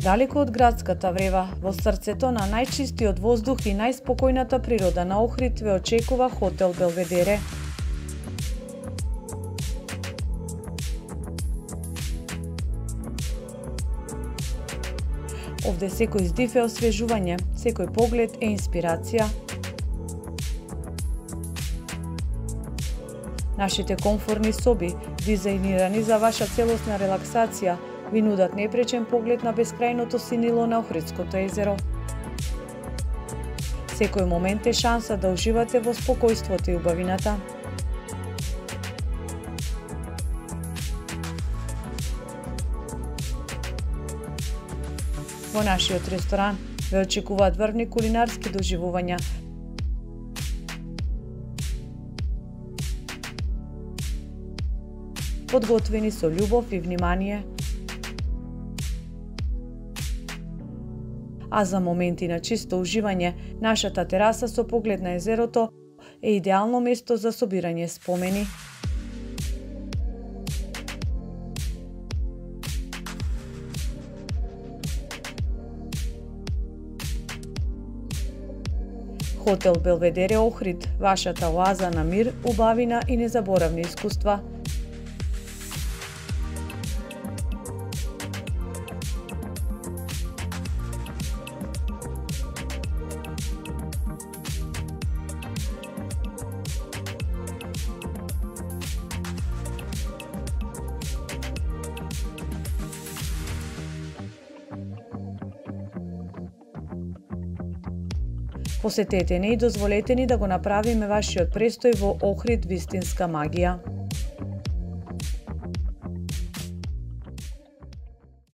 Далеко од градската врева, во срцето на најчистиот воздух и најспокојната природа на Охрид ве очекува хотел Белведере. Овде секој здив е освежување, секој поглед е инспирација. Нашите комфорни соби, дизајнирани за ваша целосна релаксација, ви нудат непречен поглед на бескрајното синило на Охридското езеро. Секој момент е шанса да уживате во спокојството и убавината. Во нашиот ресторан ве очекуваат врвни кулинарски доживувања. Подготвени со љубов и внимание. А за моменти на чисто уживање, нашата тераса со поглед на езерото е идеално место за собирање спомени. Хотел Белведере Охрид, вашата оаза на мир, убавина и незаборавни искуства. Посетете не и дозволете ни да го направиме вашиот престој во Охрид вистинска магија.